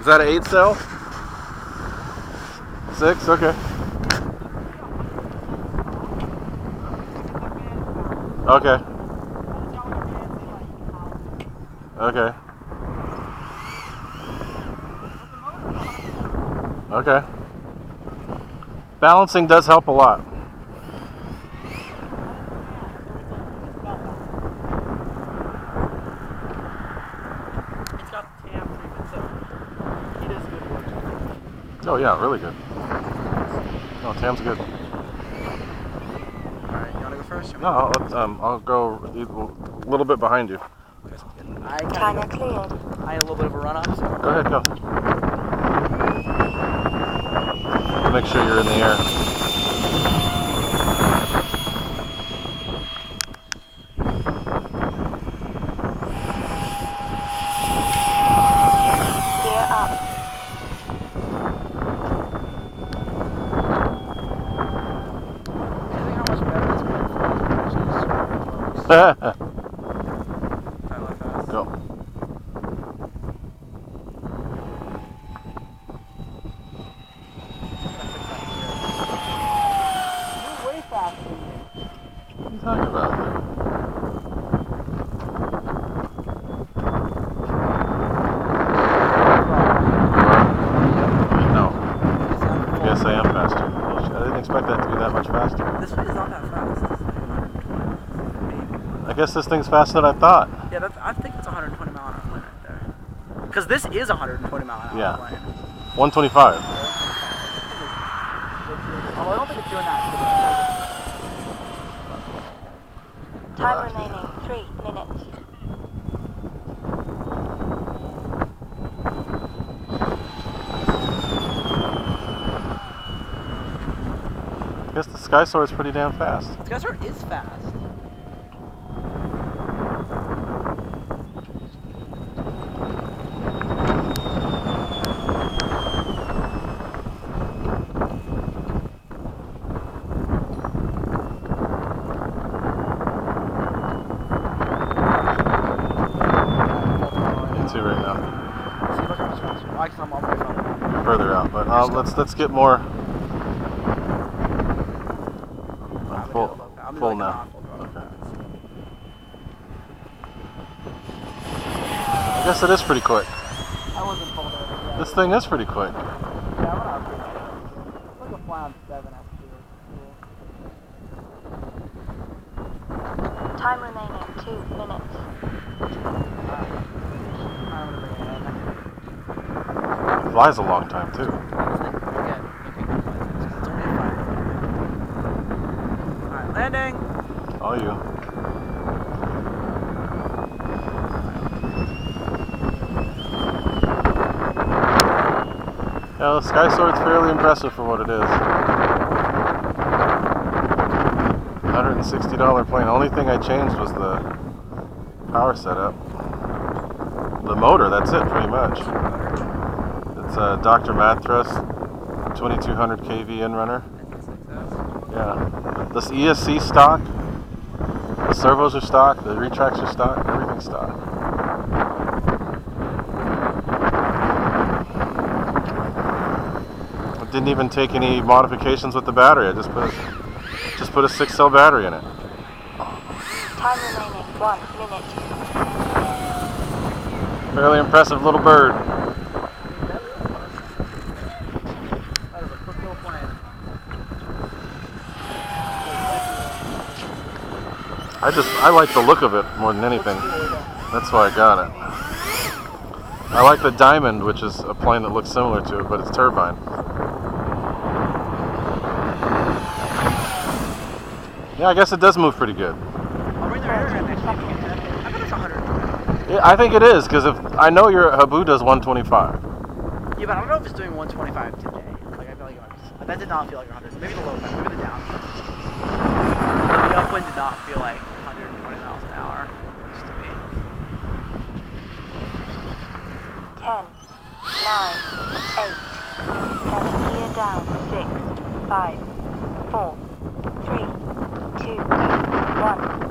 Is that an 8 cell? 6? Okay. Okay. Okay. Okay. Balancing does help a lot. It's got TAM treatment, so it is good work. Oh yeah, really good. No, Tam's good. Alright, you wanna go first? No, I'll go a little bit behind you. China cleared. I had a little bit of a run up, so. Go ahead, go. Make sure you're in the air. Gear up. I think how much better this one is. Go. You're way faster than me. What are you talking about? No. Yes, I am faster. I didn't expect that to be that much faster. This one is not that fast. I guess this thing's faster than I thought. Yeah, I think it's 120 mile an hour plane right there. Because this is 120 mile an hour plane. 125. Although I don't think it's doing that. Time remaining 3 minutes. I guess the Skysword's pretty damn fast. Skysword is fast. Right now. See, look how much faster. I come all the way from Further out, but let's get more. Full now. Okay. I guess it is pretty quick. I wasn't told that. This thing is pretty quick. Yeah, I went out pretty quick. It's like a fly on 7 actually. Time remaining 2 minutes. Flies a long time too. Alright, landing! All you. Yeah, the Skysword's fairly impressive for what it is. $160 plane. The only thing I changed was the power setup. The motor, that's it pretty much. It's a Dr. Mattress 2200 kV in runner. Yeah. This ESC stock. The servos are stock. The retracts are stock. Everything's stock. I didn't even take any modifications with the battery. I just put a 6-cell battery in it. Time remaining 1 minute. Fairly impressive little bird. That is a quick little plane. I like the look of it more than anything. That's why I got it. I like the Diamond, which is a plane that looks similar to it, but it's turbine. Yeah, I guess it does move pretty good. I'll bring the radar next week. I bet it's 100. Yeah, I think it is, because if I know your Habu does 125. Yeah, but I don't know if it's doing 125 today. Like, I feel like it might be. That did not feel like 100. Maybe the low end, maybe the down. The upwind did not feel like 120 miles an hour. Just to me. 10, 9, 8, 7 gear down, 6, 5, 4, 3, 2, 1.